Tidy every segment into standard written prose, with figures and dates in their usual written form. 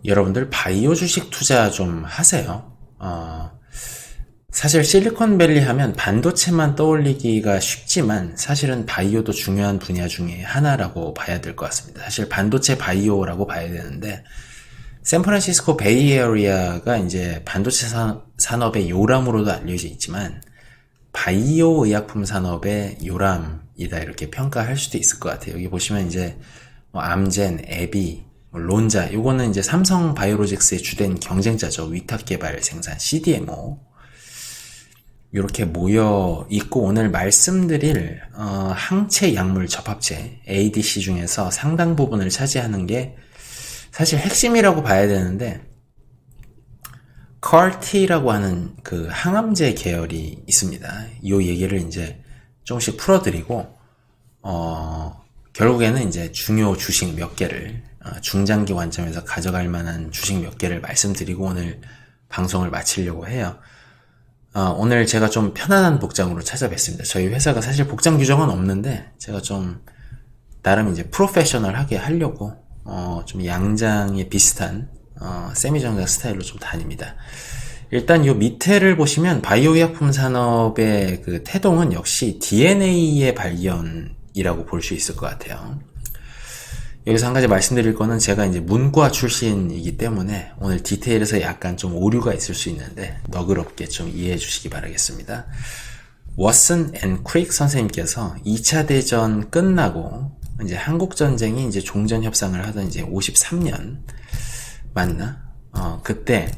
여러분들 바이오 주식 투자 좀 하세요. 사실 실리콘밸리 하면 반도체만 떠올리기가 쉽지만 사실은 바이오도 중요한 분야 중에 하나라고 봐야 될 것 같습니다. 사실 반도체 바이오라고 봐야 되는데 샌프란시스코 베이에리어가 이제 반도체 산업의 요람으로도 알려져 있지만 바이오 의약품 산업의 요람이다 이렇게 평가할 수도 있을 것 같아요. 여기 보시면 이제 암젠, 에비, 론자, 요거는 이제 삼성 바이오로직스의 주된 경쟁자죠. 위탁 개발 생산 CDMO. 이렇게 모여 있고 오늘 말씀드릴 항체 약물 접합체 ADC 중에서 상당 부분을 차지하는 게 사실 핵심이라고 봐야 되는데 CAR-T라고 하는 그 항암제 계열이 있습니다. 이 얘기를 이제 조금씩 풀어드리고 결국에는 이제 중요 주식 몇 개를 중장기 관점에서 가져갈 만한 주식 몇 개를 말씀드리고 오늘 방송을 마치려고 해요. 오늘 제가 좀 편안한 복장으로 찾아뵙습니다. 저희 회사가 사실 복장 규정은 없는데 제가 좀 나름 이제 프로페셔널하게 하려고 좀 양장에 비슷한 세미정장 스타일로 좀 다닙니다. 일단 요 밑에를 보시면 바이오 의약품 산업의 그 태동은 역시 DNA의 발견이라고 볼 수 있을 것 같아요. 여기서 한 가지 말씀드릴 거는 제가 이제 문과 출신이기 때문에 오늘 디테일에서 약간 좀 오류가 있을 수 있는데 너그럽게 좀 이해해 주시기 바라겠습니다. 워슨 앤 크릭 선생님께서 2차 대전 끝나고 이제 한국 전쟁이 이제 종전 협상을 하던 이제 53년 맞나? 그때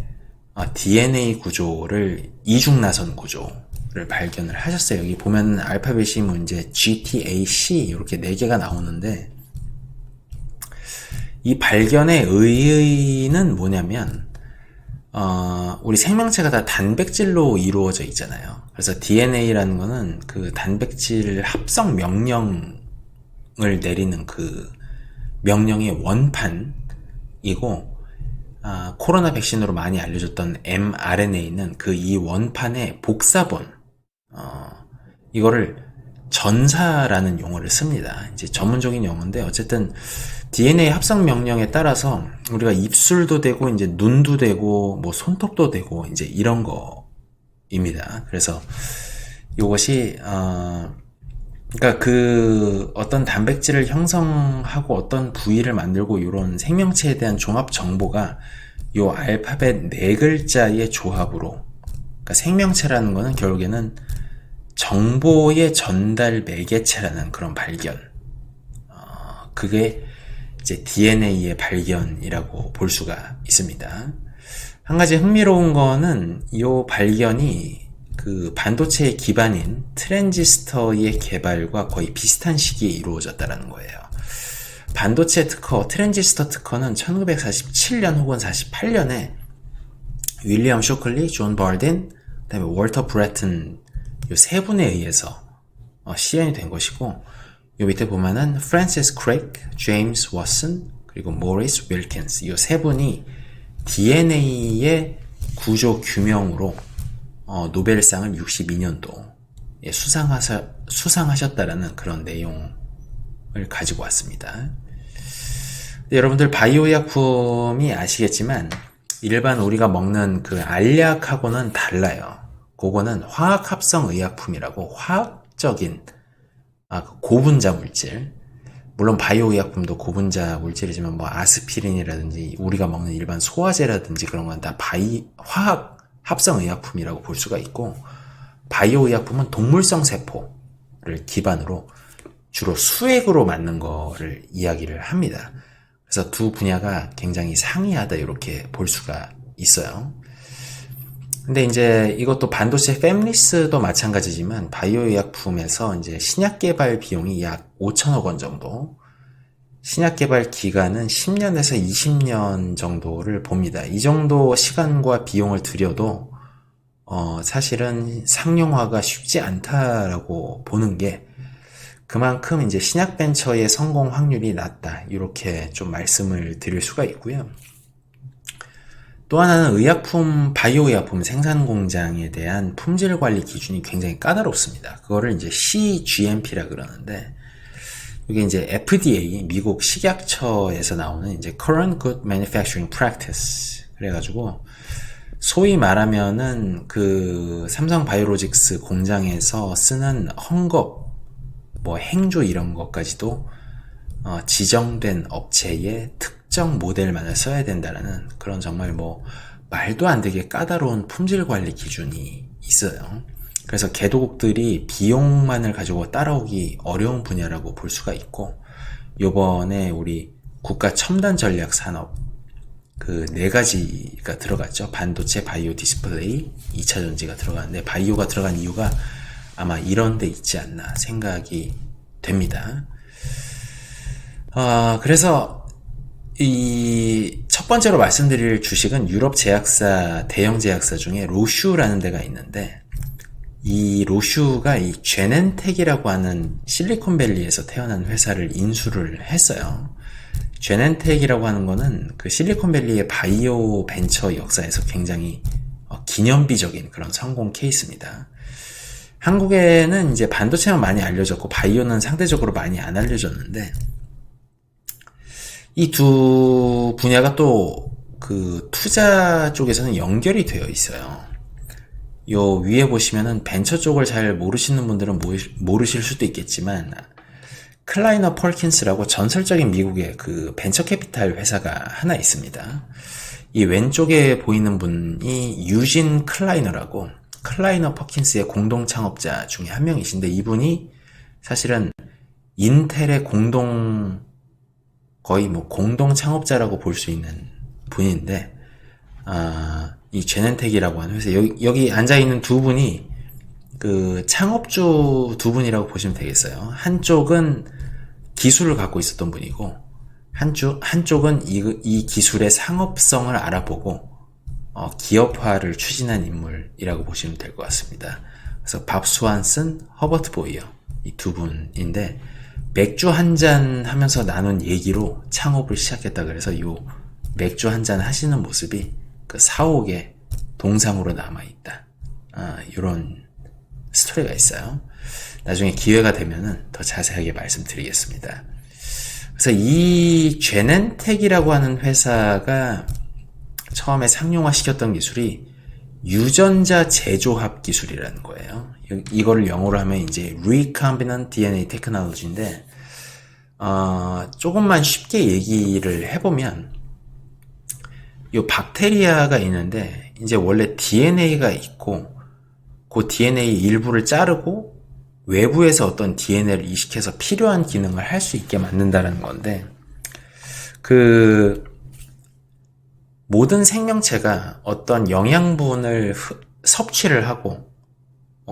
DNA 구조를 이중나선 구조를 발견을 하셨어요. 여기 보면 알파벳이 뭐 이제 GTAC 이렇게 4개가 나오는데 이 발견의 의의는 뭐냐면 우리 생명체가 다 단백질로 이루어져 있잖아요. 그래서 DNA라는 거는 그 단백질 합성 명령을 내리는 그 명령의 원판이고 코로나 백신으로 많이 알려졌던 mRNA는 그 이 원판의 복사본 이거를 전사라는 용어를 씁니다. 이제 전문적인 용어인데 어쨌든 DNA 합성 명령에 따라서 우리가 입술도 되고 이제 눈도 되고 뭐 손톱도 되고 이제 이런 거입니다. 그래서 이것이 그러니까 그 어떤 단백질을 형성하고 어떤 부위를 만들고 이런 생명체에 대한 종합 정보가 요 알파벳 4글자의 조합으로 그러니까 생명체라는 거는 결국에는 정보의 전달 매개체라는 그런 발견 그게 이제 DNA의 발견이라고 볼 수가 있습니다. 한 가지 흥미로운 거는 이 발견이 그 반도체의 기반인 트랜지스터의 개발과 거의 비슷한 시기에 이루어졌다는 거예요. 반도체 특허, 트랜지스터 특허는 1947년 혹은 48년에 윌리엄 쇼클리, 존 버딘, 그다음에 월터 브래튼 이 세 분에 의해서 시행이 된 것이고 요 밑에 보면은 프랜시스 크레이크, 제임스 워슨, 그리고 모리스 윌킨스 이 세 분이 DNA의 구조 규명으로 노벨상을 62년도에 수상하셨다라는 그런 내용을 가지고 왔습니다. 여러분들 바이오의약품이 아시겠지만 일반 우리가 먹는 그 알약하고는 달라요. 그거는 화학합성 의약품이라고 화학적인 고분자 물질 물론 바이오의약품도 고분자 물질이지만 뭐 아스피린이라든지 우리가 먹는 일반 소화제라든지 그런 건 다 화학 합성 의약품이라고 볼 수가 있고 바이오의약품은 동물성 세포를 기반으로 주로 수액으로 맞는 거를 이야기를 합니다. 그래서 두 분야가 굉장히 상이하다 이렇게 볼 수가 있어요. 근데 이제 이것도 반도체 팹리스도 마찬가지지만 바이오의약품에서 이제 신약 개발 비용이 약 5천억 원 정도, 신약 개발 기간은 10년에서 20년 정도를 봅니다. 이 정도 시간과 비용을 들여도 사실은 상용화가 쉽지 않다라고 보는 게 그만큼 이제 신약 벤처의 성공 확률이 낮다 이렇게 좀 말씀을 드릴 수가 있고요. 또 하나는 바이오의약품 생산 공장에 대한 품질 관리 기준이 굉장히 까다롭습니다. 그거를 이제 CGMP라 그러는데 이게 이제 FDA, 미국 식약처에서 나오는 이제 Current Good Manufacturing Practice. 그래가지고, 소위 말하면은 그 삼성 바이오로직스 공장에서 쓰는 헝겊, 뭐 행조 이런 것까지도 지정된 업체의 특정 모델만을 써야 된다라는 그런 정말 뭐 말도 안 되게 까다로운 품질 관리 기준이 있어요. 그래서 개도국들이 비용만을 가지고 따라오기 어려운 분야라고 볼 수가 있고, 요번에 우리 국가 첨단 전략 산업 그 네 가지가 들어갔죠. 반도체, 바이오, 디스플레이, 2차 전지가 들어갔는데, 바이오가 들어간 이유가 아마 이런 데 있지 않나 생각이 됩니다. 그래서 이 첫 번째로 말씀드릴 주식은 유럽 제약사, 대형 제약사 중에 로슈라는 데가 있는데, 이 로슈가 이 제넨텍이라고 하는 실리콘밸리에서 태어난 회사를 인수를 했어요. 제넨텍이라고 하는 거는 그 실리콘밸리의 바이오 벤처 역사에서 굉장히 기념비적인 그런 성공 케이스입니다. 한국에는 이제 반도체만 많이 알려졌고 바이오는 상대적으로 많이 안 알려졌는데, 이 두 분야가 또 그 투자 쪽에서는 연결이 되어 있어요. 요 위에 보시면은 벤처 쪽을 잘 모르시는 분들은 모르실 수도 있겠지만, 클라이너 펄킨스라고 전설적인 미국의 그 벤처 캐피탈 회사가 하나 있습니다. 이 왼쪽에 보이는 분이 유진 클라이너라고, 클라이너 퍼킨스의 공동 창업자 중에 한 명이신데, 이분이 사실은 인텔의 거의 뭐 공동 창업자라고 볼 수 있는 분인데, 이 제넨텍이라고 하는 회사, 여기 앉아있는 두 분이 그 창업주 두 분이라고 보시면 되겠어요. 한쪽은 기술을 갖고 있었던 분이고, 한쪽은 이 기술의 상업성을 알아보고 기업화를 추진한 인물이라고 보시면 될 것 같습니다. 그래서 밥 스완슨, 허버트 보이어, 이 두 분인데, 맥주 한 잔 하면서 나눈 얘기로 창업을 시작했다. 그래서 요 맥주 한 잔 하시는 모습이 그 사옥의 동상으로 남아있다. 이런 스토리가 있어요. 나중에 기회가 되면은 더 자세하게 말씀드리겠습니다. 그래서 이 제넨텍이라고 하는 회사가 처음에 상용화 시켰던 기술이 유전자 재조합 기술이라는 거예요. 이거를 영어로 하면 이제 Recombinant DNA Technology인데, 조금만 쉽게 얘기를 해보면, 이 박테리아가 있는데, 이제 원래 DNA가 있고, 그 DNA 일부를 자르고, 외부에서 어떤 DNA를 이식해서 필요한 기능을 할 수 있게 만든다는 건데, 모든 생명체가 어떤 영양분을 섭취를 하고,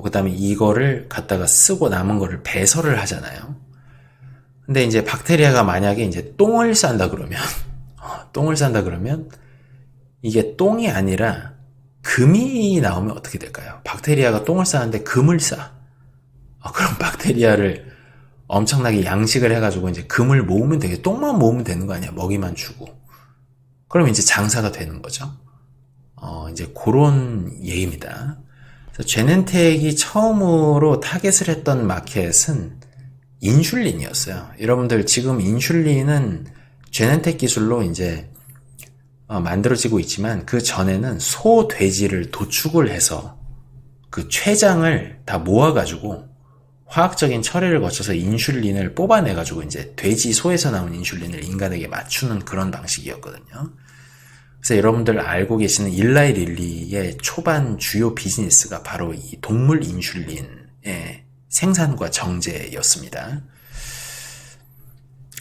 그 다음에 이거를 갖다가 쓰고 남은 거를 배설을 하잖아요. 근데 이제 박테리아가 만약에 이제 똥을 싼다 그러면, 이게 똥이 아니라 금이 나오면 어떻게 될까요? 박테리아가 똥을 싸는데 금을 싸. 그럼 박테리아를 엄청나게 양식을 해가지고 이제 금을 모으면 똥만 모으면 되는 거 아니야? 먹이만 주고. 그럼 이제 장사가 되는 거죠. 이제 그런 얘기입니다. 그래서 제넨텍이 처음으로 타겟을 했던 마켓은 인슐린이었어요. 여러분들 지금 인슐린은 제넨텍 기술로 이제 만들어지고 있지만, 그 전에는 소, 돼지를 도축을 해서 그 췌장을 다 모아가지고 화학적인 처리를 거쳐서 인슐린을 뽑아내가지고 이제 돼지, 소에서 나온 인슐린을 인간에게 맞추는 그런 방식이었거든요. 그래서 여러분들 알고 계시는 일라이 릴리의 초반 주요 비즈니스가 바로 이 동물 인슐린의 생산과 정제였습니다.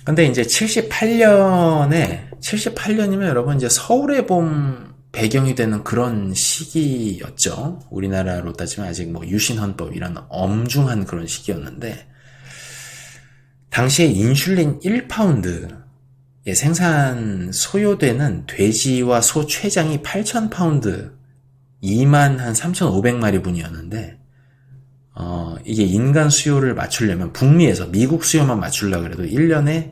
근데 이제 78년이면 여러분 이제 서울의 봄 배경이 되는 그런 시기였죠. 우리나라로 따지면 아직 뭐 유신헌법 이런 엄중한 그런 시기였는데, 당시에 인슐린 1파운드의 생산 소요되는 돼지와 소 췌장이 8,000파운드, 23,500마리 분이었는데, 이게 인간 수요를 맞추려면, 북미에서 미국 수요만 맞추려고 해도 1년에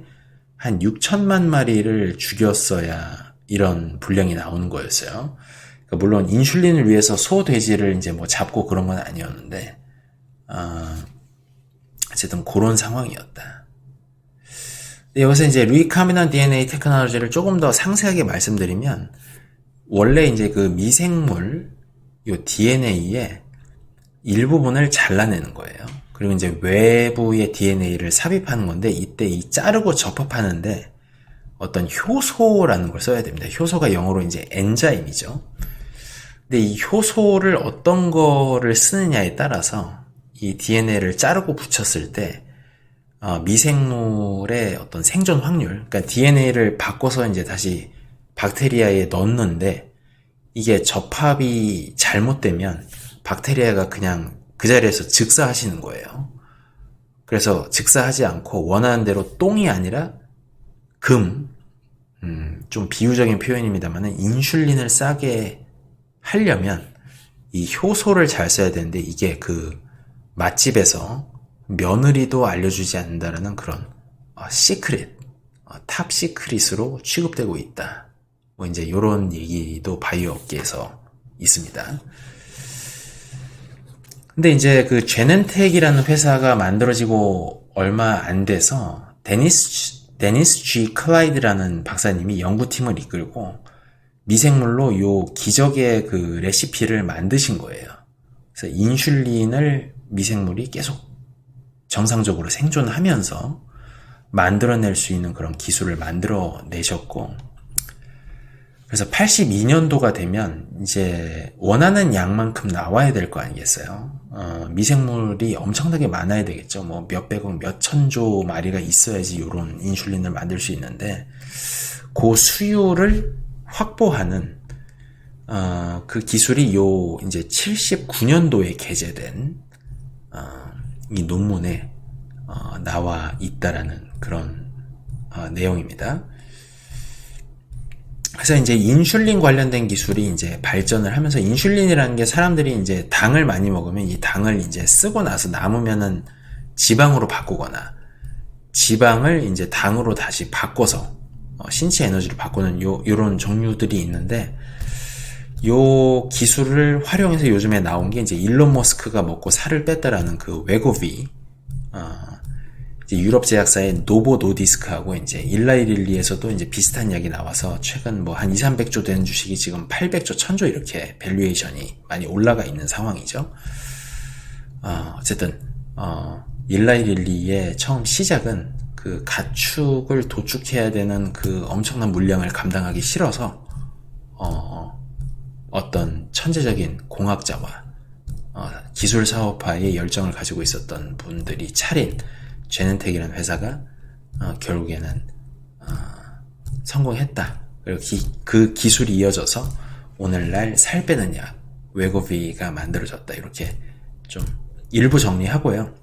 한 6천만 마리를 죽였어야 이런 분량이 나오는 거였어요. 그러니까 물론 인슐린을 위해서 소, 돼지를 이제 뭐 잡고 그런 건 아니었는데, 어쨌든 그런 상황이었다. 여기서 이제 리카미넌 DNA 테크놀로지를 조금 더 상세하게 말씀드리면, 원래 이제 그 미생물, 요 DNA의 일부분을 잘라내는 거예요. 그리고 이제 외부의 DNA를 삽입하는 건데, 이때 이 자르고 접합하는데 어떤 효소라는 걸 써야 됩니다. 효소가 영어로 이제 엔자임이죠. 근데 이 효소를 어떤 거를 쓰느냐에 따라서 이 DNA를 자르고 붙였을 때 미생물의 어떤 생존 확률, 그러니까 DNA를 바꿔서 이제 다시 박테리아에 넣는데 이게 접합이 잘못되면 박테리아가 그냥 그 자리에서 즉사하시는 거예요. 그래서 즉사하지 않고 원하는 대로 똥이 아니라 좀 비유적인 표현입니다만 인슐린을 싸게 하려면 이 효소를 잘 써야 되는데 이게 그 맛집에서 며느리도 알려주지 않는다라는 그런 시크릿, 탑 시크릿으로 취급되고 있다. 뭐 이제 요런 얘기도 바이오 업계에서 있습니다. 근데 이제 그 제넨텍이라는 회사가 만들어지고 얼마 안 돼서 데니스 G 클라이드라는 박사님이 연구팀을 이끌고 미생물로 요 기적의 그 레시피를 만드신 거예요. 그래서 인슐린을 미생물이 계속 정상적으로 생존하면서 만들어낼 수 있는 그런 기술을 만들어내셨고, 그래서 82년도가 되면 이제 원하는 양만큼 나와야 될 거 아니겠어요? 미생물이 엄청나게 많아야 되겠죠. 뭐 몇백억, 몇천조 마리가 있어야지 이런 인슐린을 만들 수 있는데, 그 수요를 확보하는 그 기술이 요 이제 79년도에 게재된 이 논문에 나와 있다라는 그런 내용입니다. 그래서 이제 인슐린 관련된 기술이 이제 발전을 하면서, 인슐린이라는 게 사람들이 이제 당을 많이 먹으면 이 당을 이제 쓰고 나서 남으면은 지방으로 바꾸거나 지방을 이제 당으로 다시 바꿔서 신체 에너지로 바꾸는 요런 종류들이 있는데, 요 기술을 활용해서 요즘에 나온 게 이제 일론 머스크가 먹고 살을 뺐다라는 그 웨고비, 이제 유럽 제약사의 노보 노디스크하고 이제 일라이 릴리에서도 이제 비슷한 이야기 나와서 최근 뭐 한 200~300조 되는 주식이 지금 800조, 1000조 이렇게 밸류에이션이 많이 올라가 있는 상황이죠. 어쨌든 일라이 릴리의 처음 시작은 그 가축을 도축해야 되는 그 엄청난 물량을 감당하기 싫어서 어떤 천재적인 공학자와 기술 사업화에 열정을 가지고 있었던 분들이 차린 제넨텍이라는 회사가 결국에는 성공했다. 그리고 그 기술이 이어져서 오늘날 살 빼는 약 웨고비가 만들어졌다. 이렇게 좀 일부 정리하고요.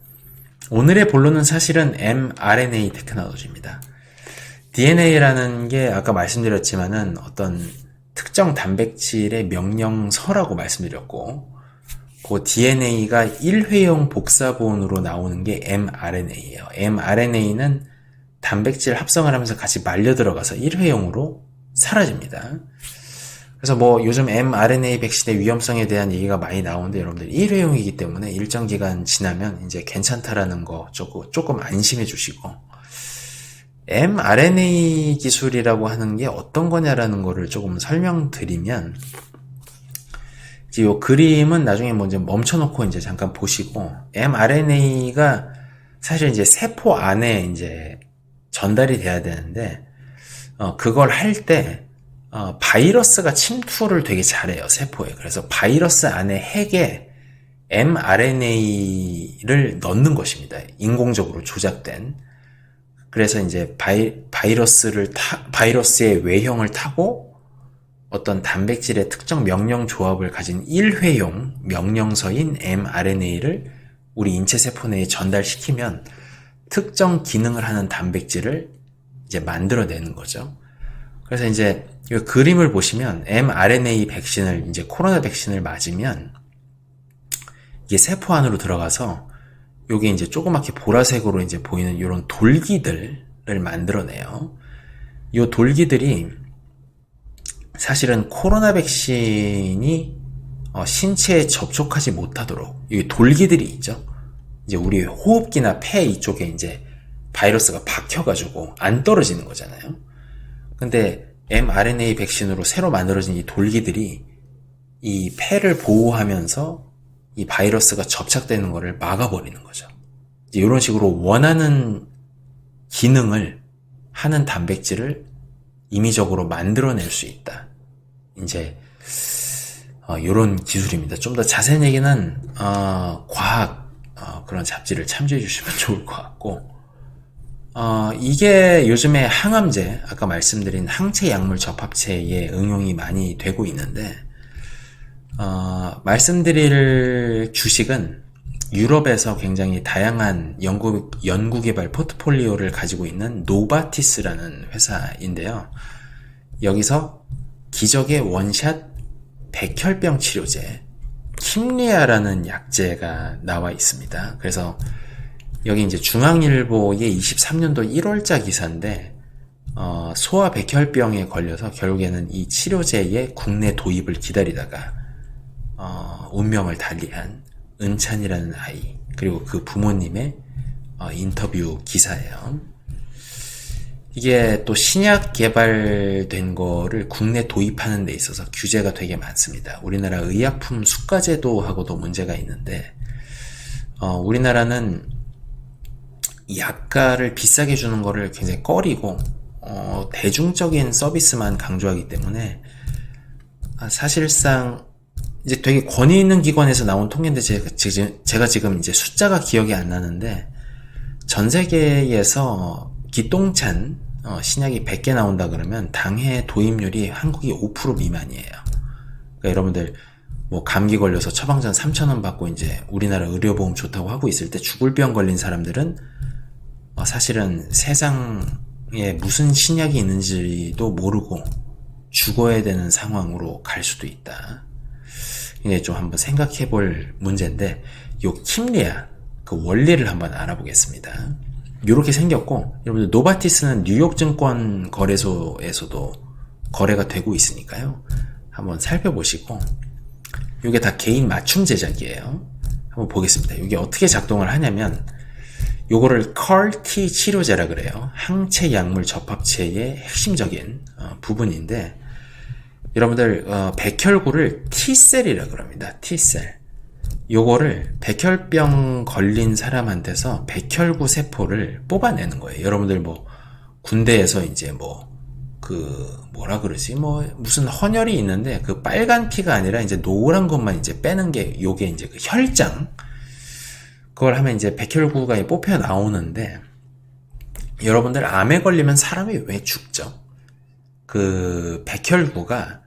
오늘의 본론은 사실은 mRNA 테크놀로지입니다. DNA라는 게 아까 말씀드렸지만은 어떤 특정 단백질의 명령서라고 말씀드렸고, 그 DNA가 일회용 복사본으로 나오는 게 mRNA예요. mRNA는 단백질 합성을 하면서 같이 말려 들어가서 일회용으로 사라집니다. 그래서 뭐 요즘 mRNA 백신의 위험성에 대한 얘기가 많이 나오는데, 여러분들 일회용이기 때문에 일정 기간 지나면 이제 괜찮다라는 거 조금 안심해 주시고, mRNA 기술이라고 하는 게 어떤 거냐라는 거를 조금 설명드리면, 이제 요 그림은 나중에 뭐 이제 멈춰놓고 이제 잠깐 보시고, mRNA가 사실 이제 세포 안에 이제 전달이 돼야 되는데, 그걸 할 때 바이러스가 침투를 되게 잘해요, 세포에. 그래서 바이러스 안에 핵에 mRNA를 넣는 것입니다. 인공적으로 조작된. 그래서 이제 바이러스의 외형을 타고 어떤 단백질의 특정 명령 조합을 가진 일회용 명령서인 mRNA를 우리 인체 세포 내에 전달시키면 특정 기능을 하는 단백질을 이제 만들어내는 거죠. 그래서 이제 이 그림을 보시면 mRNA 백신을, 이제 코로나 백신을 맞으면 이게 세포 안으로 들어가서 요게 이제 조그맣게 보라색으로 이제 보이는 이런 돌기들을 만들어내요. 요 돌기들이 사실은 코로나 백신이 신체에 접촉하지 못하도록 이 돌기들이 있죠. 이제 우리 호흡기나 폐 이쪽에 이제 바이러스가 박혀가지고 안 떨어지는 거잖아요. 근데 mRNA 백신으로 새로 만들어진 이 돌기들이 이 폐를 보호하면서 이 바이러스가 접착되는 것을 막아버리는 거죠. 이런 식으로 원하는 기능을 하는 단백질을 임의적으로 만들어낼 수 있다. 이제 이런 기술입니다. 좀 더 자세한 얘기는 과학 그런 잡지를 참조해 주시면 좋을 것 같고, 이게 요즘에 항암제, 아까 말씀드린 항체 약물 접합체에 응용이 많이 되고 있는데, 말씀드릴 주식은 유럽에서 굉장히 다양한 연구개발 포트폴리오를 가지고 있는 노바티스라는 회사인데요. 여기서 기적의 원샷 백혈병 치료제 킴리아라는 약제가 나와 있습니다. 그래서 여기 이제 중앙일보의 23년도 1월자 기사인데, 소아 백혈병에 걸려서 결국에는 이 치료제의 국내 도입을 기다리다가 운명을 달리한 은찬이라는 아이, 그리고 그 부모님의 인터뷰 기사예요. 이게 또 신약 개발된 거를 국내 도입하는 데 있어서 규제가 되게 많습니다. 우리나라 의약품 수가제도하고도 문제가 있는데, 우리나라는 약가를 비싸게 주는 거를 굉장히 꺼리고 대중적인 서비스만 강조하기 때문에, 사실상 이제 되게 권위 있는 기관에서 나온 통계인데 제가 지금 이제 숫자가 기억이 안 나는데, 전 세계에서 기똥찬 신약이 100개 나온다 그러면 당해 도입률이 한국이 5% 미만이에요. 그러니까 여러분들 뭐 감기 걸려서 처방전 3,000원 받고 이제 우리나라 의료보험 좋다고 하고 있을 때 죽을 병 걸린 사람들은 사실은 세상에 무슨 신약이 있는지도 모르고 죽어야 되는 상황으로 갈 수도 있다. 이게 좀 한번 생각해 볼 문제인데, 요 킴리아 그 원리를 한번 알아보겠습니다. 이렇게 생겼고, 여러분들 노바티스는 뉴욕 증권 거래소에서도 거래가 되고 있으니까요. 한번 살펴보시고, 이게 다 개인 맞춤 제작이에요. 한번 보겠습니다. 이게 어떻게 작동을 하냐면, 요거를 CAR-T 치료제라 그래요. 항체 약물 접합체의 핵심적인 부분인데, 여러분들 백혈구를 T셀이라 그럽니다. T셀. 요거를 백혈병 걸린 사람한테서 백혈구 세포를 뽑아내는 거예요. 여러분들 뭐 군대에서 이제 뭐라 그러지? 무슨 헌혈이 있는데 그 빨간 피가 아니라 이제 노란 것만 이제 빼는 게 요게 이제 그 혈장. 그걸 하면 이제 백혈구가 뽑혀 나오는데, 여러분들 암에 걸리면 사람이 왜 죽죠? 그 백혈구가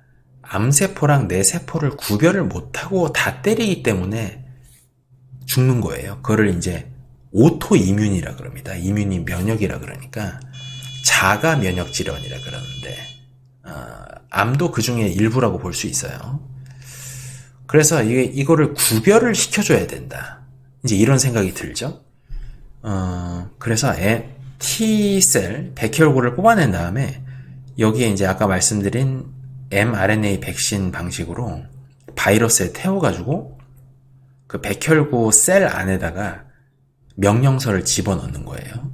암세포랑 뇌세포를 구별을 못하고 다 때리기 때문에 죽는 거예요. 그거를 이제 오토이뮨이라 그럽니다. 이뮨이 면역이라 그러니까 자가 면역 질환이라 그러는데, 암도 그 중에 일부라고 볼 수 있어요. 그래서 이거를 구별을 시켜줘야 된다. 이제 이런 생각이 들죠. 그래서 T셀 백혈구를 뽑아낸 다음에 여기에 이제 아까 말씀드린 mRNA 백신 방식으로 바이러스에 태워가지고 그 백혈구 셀 안에다가 명령서를 집어넣는 거예요.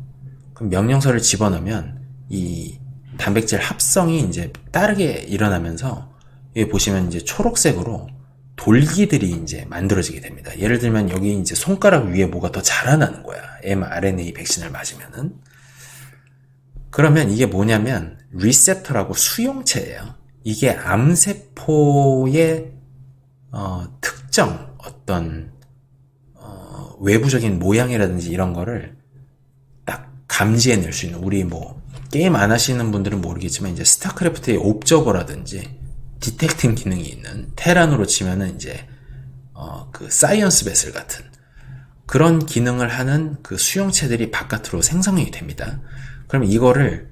그럼 명령서를 집어넣으면 이 단백질 합성이 이제 빠르게 일어나면서, 여기 보시면 이제 초록색으로 돌기들이 이제 만들어지게 됩니다. 예를 들면 여기 이제 손가락 위에 뭐가 더 자라나는 거야. mRNA 백신을 맞으면은. 그러면 이게 뭐냐면 리셉터라고 수용체예요. 이게 암세포의 특정 어떤 외부적인 모양이라든지 이런 거를 딱 감지해낼 수 있는, 우리 뭐 게임 안 하시는 분들은 모르겠지만 이제 스타크래프트의 옵저버라든지 디텍팅 기능이 있는, 테란으로 치면은 이제 그 사이언스 베슬 같은 그런 기능을 하는 그 수용체들이 바깥으로 생성이 됩니다. 그럼 이거를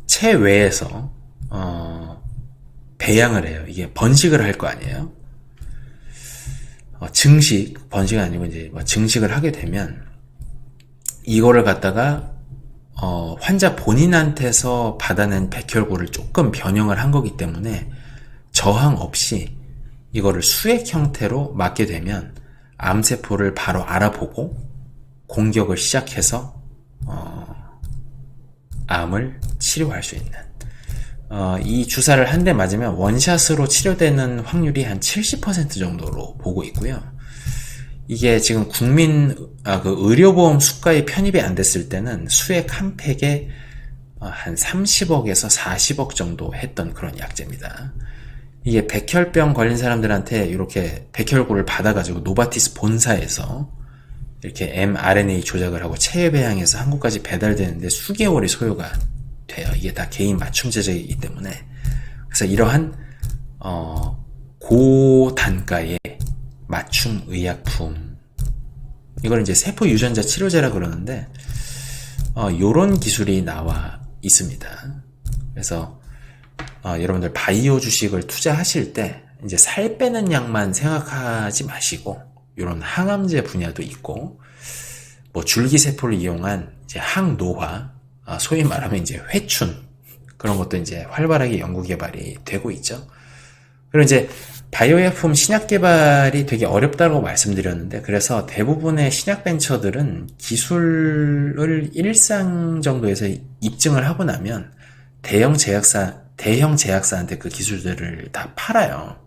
체외에서 배양을 해요. 이게 번식을 할 거 아니에요. 번식이 아니고 이제 증식을 하게 되면 이거를 갖다가 환자 본인한테서 받아낸 백혈구를 조금 변형을 한 거기 때문에 저항 없이 이거를 수액 형태로 맞게 되면 암세포를 바로 알아보고 공격을 시작해서 암을 치료할 수 있는 이 주사를 한 대 맞으면 원샷으로 치료되는 확률이 한 70% 정도로 보고 있고요. 이게 지금 그 의료보험 수가에 편입이 안 됐을 때는 수액 한 팩에 한 30억에서 40억 정도 했던 그런 약제입니다. 이게 백혈병 걸린 사람들한테 이렇게 백혈구를 받아가지고 노바티스 본사에서 이렇게 mRNA 조작을 하고 체외 배양해서 한국까지 배달되는데 수개월이 소요가 돼요. 이게 다 개인 맞춤 제작이기 때문에. 그래서 이러한 고단가의 맞춤 의약품, 이걸 이제 세포 유전자 치료제라 그러는데 요런 기술이 나와 있습니다. 그래서 여러분들 바이오 주식을 투자하실 때 이제 살 빼는 약만 생각하지 마시고 이런 항암제 분야도 있고 뭐 줄기세포를 이용한 이제 항노화, 소위 말하면 이제 회춘, 그런 것도 이제 활발하게 연구 개발이 되고 있죠. 그리고 이제 바이오약품 신약 개발이 되게 어렵다고 말씀드렸는데, 그래서 대부분의 신약 벤처들은 기술을 일상 정도에서 입증을 하고 나면 대형 제약사한테 그 기술들을 다 팔아요.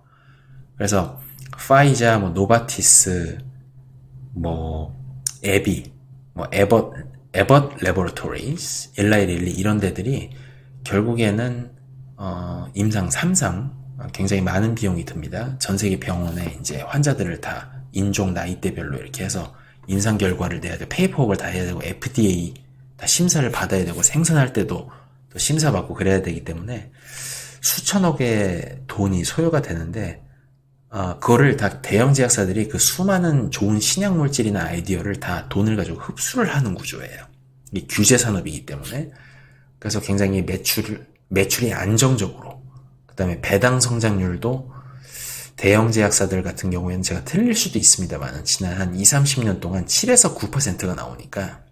그래서 파이자, 뭐 노바티스, 뭐 에비, 뭐 에벗 레보레토리스, 엘라이 릴리, 이런 데들이 결국에는 임상 3상 굉장히 많은 비용이 듭니다. 전 세계 병원에 이제 환자들을 다 인종 나이대별로 이렇게 해서 임상 결과를 내야 되고 페이퍼워크를 다 해야 되고 FDA 다 심사를 받아야 되고 생산할 때도 또 심사받고 그래야 되기 때문에 수천억의 돈이 소요가 되는데, 그거를 다 대형 제약사들이 그 수많은 좋은 신약 물질이나 아이디어를 다 돈을 가지고 흡수를 하는 구조예요. 이 규제 산업이기 때문에. 그래서 굉장히 매출이 안정적으로, 그 다음에 배당 성장률도 대형 제약사들 같은 경우에는 제가 틀릴 수도 있습니다만 지난 한 20-30년 동안 7에서 9%가 나오니까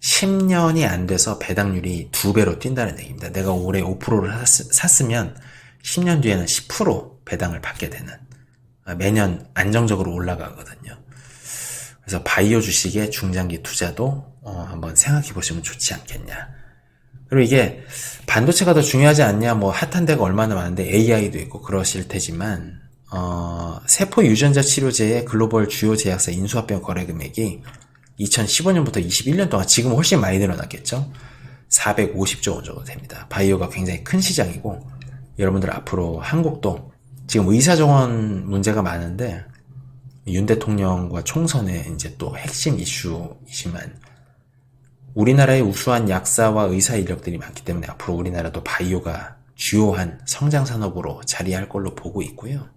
10년이 안 돼서 배당률이 2배로 뛴다는 얘기입니다. 내가 올해 5%를 샀으면 10년 뒤에는 10% 배당을 받게 되는, 매년 안정적으로 올라가거든요. 그래서 바이오 주식의 중장기 투자도 한번 생각해 보시면 좋지 않겠냐. 그리고 이게 반도체가 더 중요하지 않냐, 뭐 핫한 데가 얼마나 많은데 AI도 있고 그러실 테지만 세포 유전자 치료제의 글로벌 주요 제약사 인수합병 거래 금액이 2015년부터 21년 동안 지금 훨씬 많이 늘어났겠죠. 450조 원 정도 됩니다. 바이오가 굉장히 큰 시장이고, 여러분들 앞으로 한국도 지금 의사정원 문제가 많은데 윤 대통령과 총선에 이제 또 핵심 이슈이지만 우리나라에 우수한 약사와 의사 인력들이 많기 때문에 앞으로 우리나라도 바이오가 주요한 성장 산업으로 자리할 걸로 보고 있고요.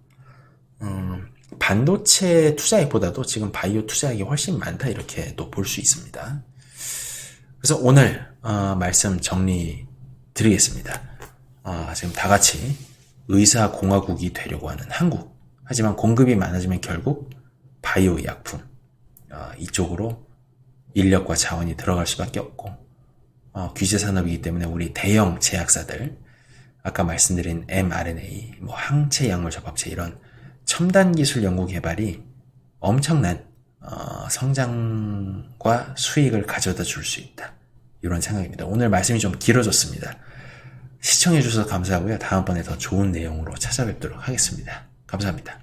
반도체 투자액보다도 지금 바이오 투자액이 훨씬 많다, 이렇게 또 볼 수 있습니다. 그래서 오늘 말씀 정리 드리겠습니다. 지금 다 같이 의사공화국이 되려고 하는 한국, 하지만 공급이 많아지면 결국 바이오 의약품 이쪽으로 인력과 자원이 들어갈 수밖에 없고, 규제 산업이기 때문에 우리 대형 제약사들, 아까 말씀드린 mRNA, 뭐 항체 약물 접합체, 이런 첨단 기술 연구 개발이 엄청난 성장과 수익을 가져다 줄 수 있다, 이런 생각입니다. 오늘 말씀이 좀 길어졌습니다. 시청해 주셔서 감사하고요. 다음번에 더 좋은 내용으로 찾아뵙도록 하겠습니다. 감사합니다.